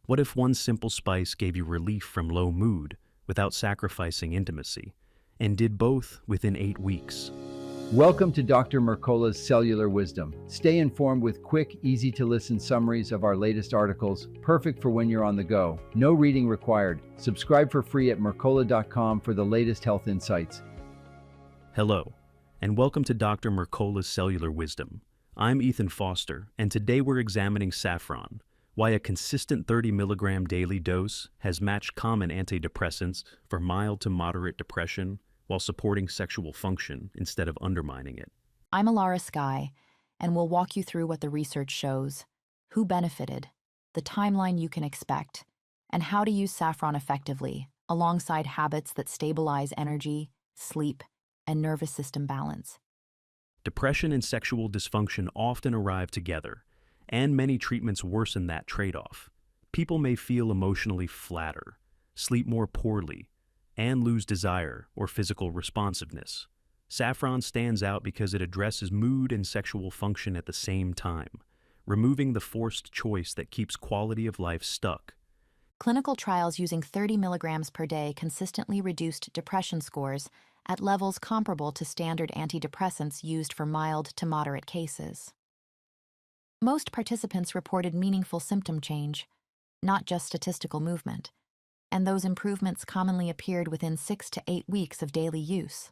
What if one simple spice gave you relief from low mood without sacrificing intimacy, and did both within 8 weeks? Welcome to Dr. Mercola's Cellular Wisdom. Stay informed with quick, easy-to-listen summaries of our latest articles, perfect for when you're on the go. No reading required. Subscribe for free at mercola.com for the latest health insights. Hello, and welcome to Dr. Mercola's Cellular Wisdom. I'm Ethan Foster, and today we're examining Saffron, why a consistent 30 milligram daily dose has matched common antidepressants for mild to moderate depression while supporting sexual function instead of undermining it. I'm Alara Skye, and we'll walk you through what the research shows, who benefited, the timeline you can expect, and how to use saffron effectively alongside habits that stabilize energy, sleep, and nervous system balance. Depression and sexual dysfunction often arrive together, and many treatments worsen that trade-off. People may feel emotionally flatter, sleep more poorly, and lose desire or physical responsiveness. Saffron stands out because it addresses mood and sexual function at the same time, removing the forced choice that keeps quality of life stuck. Clinical trials using 30 milligrams per day consistently reduced depression scores at levels comparable to standard antidepressants used for mild to moderate cases. Most participants reported meaningful symptom change, not just statistical movement, and those improvements commonly appeared within 6 to 8 weeks of daily use.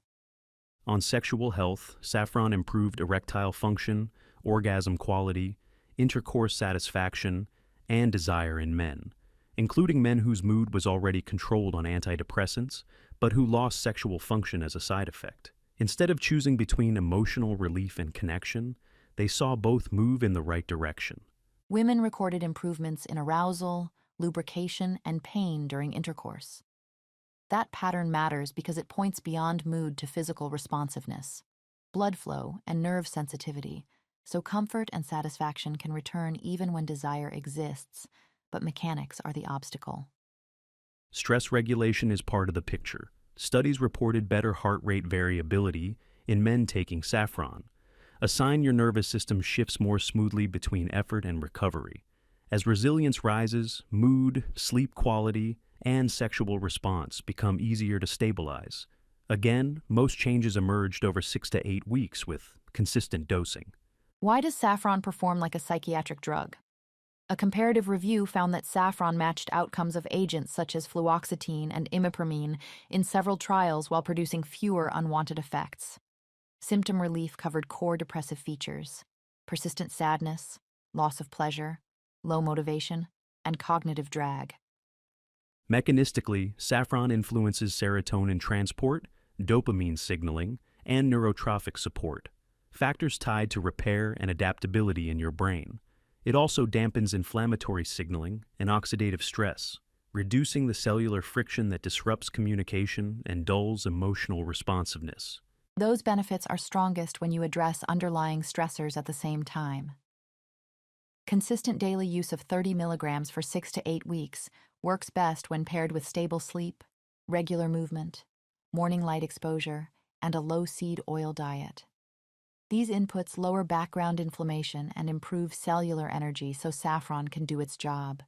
On sexual health, saffron improved erectile function, orgasm quality, intercourse satisfaction, and desire in men, including men whose mood was already controlled on antidepressants, but who lost sexual function as a side effect. Instead of choosing between emotional relief and connection, they saw both move in the right direction. Women recorded improvements in arousal, lubrication, and pain during intercourse. That pattern matters because it points beyond mood to physical responsiveness, blood flow, and nerve sensitivity, so comfort and satisfaction can return even when desire exists, but mechanics are the obstacle. Stress regulation is part of the picture. Studies reported better heart rate variability in men taking saffron, a sign your nervous system shifts more smoothly between effort and recovery. As resilience rises, mood, sleep quality, and sexual response become easier to stabilize. Again, most changes emerged over 6 to 8 weeks with consistent dosing. Why does saffron perform like a psychiatric drug? A comparative review found that saffron matched outcomes of agents such as fluoxetine and imipramine in several trials while producing fewer unwanted effects. Symptom relief covered core depressive features: persistent sadness, loss of pleasure, low motivation, and cognitive drag. Mechanistically, saffron influences serotonin transport, dopamine signaling, and neurotrophic support, factors tied to repair and adaptability in your brain. It also dampens inflammatory signaling and oxidative stress, reducing the cellular friction that disrupts communication and dulls emotional responsiveness. Those benefits are strongest when you address underlying stressors at the same time. Consistent daily use of 30 milligrams for 6 to 8 weeks works best when paired with stable sleep, regular movement, morning light exposure, and a low seed oil diet. These inputs lower background inflammation and improve cellular energy so saffron can do its job.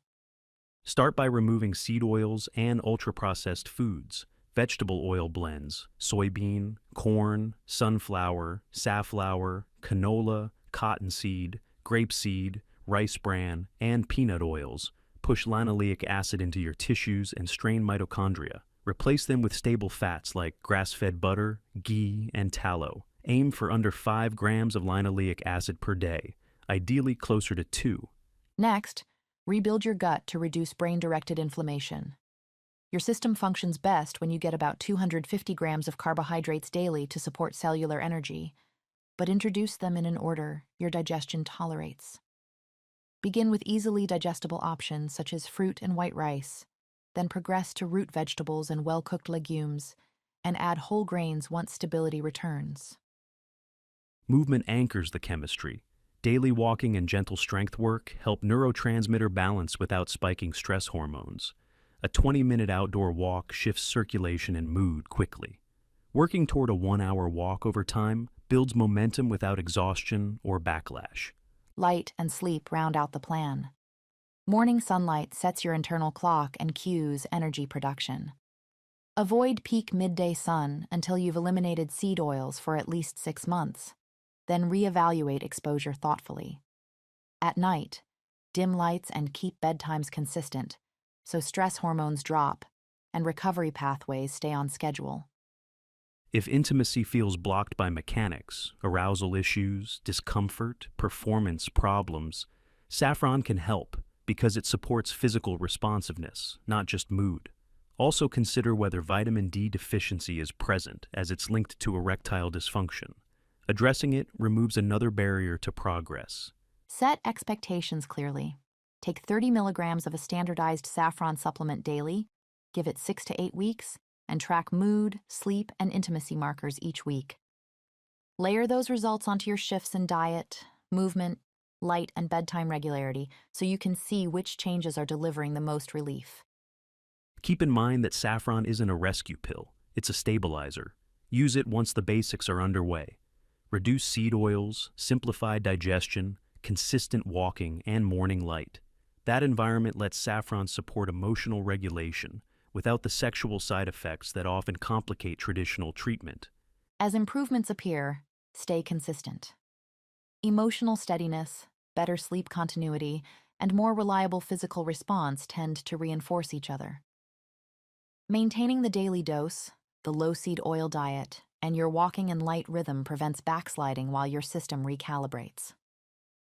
Start by removing seed oils and ultra-processed foods, vegetable oil blends, soybean, corn, sunflower, safflower, canola, cottonseed, grapeseed, rice bran, and peanut oils. Push linoleic acid into your tissues and strain mitochondria. Replace them with stable fats like grass-fed butter, ghee, and tallow. Aim for under 5 grams of linoleic acid per day, ideally closer to 2. Next, rebuild your gut to reduce brain-directed inflammation. Your system functions best when you get about 250 grams of carbohydrates daily to support cellular energy, but introduce them in an order your digestion tolerates. Begin with easily digestible options such as fruit and white rice, then progress to root vegetables and well-cooked legumes, and add whole grains once stability returns. Movement anchors the chemistry. Daily walking and gentle strength work help neurotransmitter balance without spiking stress hormones. A 20-minute outdoor walk shifts circulation and mood quickly. Working toward a 1-hour walk over time builds momentum without exhaustion or backlash. Light and sleep round out the plan. Morning sunlight sets your internal clock and cues energy production. Avoid peak midday sun until you've eliminated seed oils for at least 6 months. Then reevaluate exposure thoughtfully. At night, dim lights and keep bedtimes consistent, so stress hormones drop and recovery pathways stay on schedule. If intimacy feels blocked by mechanics, arousal issues, discomfort, performance problems, Saffron can help because it supports physical responsiveness, not just mood. Also consider whether vitamin D deficiency is present, as it's linked to erectile dysfunction. Addressing it removes another barrier to progress. Set expectations clearly. Take 30 milligrams of a standardized saffron supplement daily, give it 6 to 8 weeks, and track mood, sleep, and intimacy markers each week. Layer those results onto your shifts in diet, movement, light, and bedtime regularity so you can see which changes are delivering the most relief. Keep in mind that saffron isn't a rescue pill, it's a stabilizer. Use it once the basics are underway. Reduce seed oils, simplify digestion, consistent walking, and morning light. That environment lets saffron support emotional regulation without the sexual side effects that often complicate traditional treatment. As improvements appear, stay consistent. Emotional steadiness, better sleep continuity, and more reliable physical response tend to reinforce each other. Maintaining the daily dose, the low-seed oil diet, and your walking and light rhythm prevents backsliding while your system recalibrates.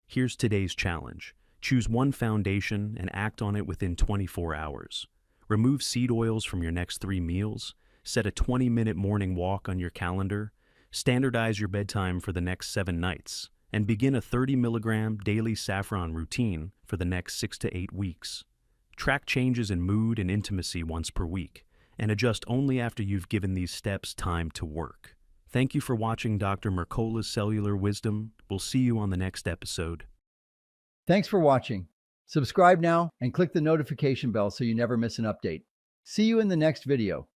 Here's today's challenge. Choose one foundation and act on it within 24 hours. Remove seed oils from your next 3 meals, set a 20-minute morning walk on your calendar, standardize your bedtime for the next 7 nights, and begin a 30-milligram daily saffron routine for the next 6 to 8 weeks. Track changes in mood and intimacy once per week, and adjust only after you've given these steps time to work. Thank you for watching Dr. Mercola's Cellular Wisdom. We'll see you on the next episode. Thanks for watching. Subscribe now and click the notification bell so you never miss an update. See you in the next video.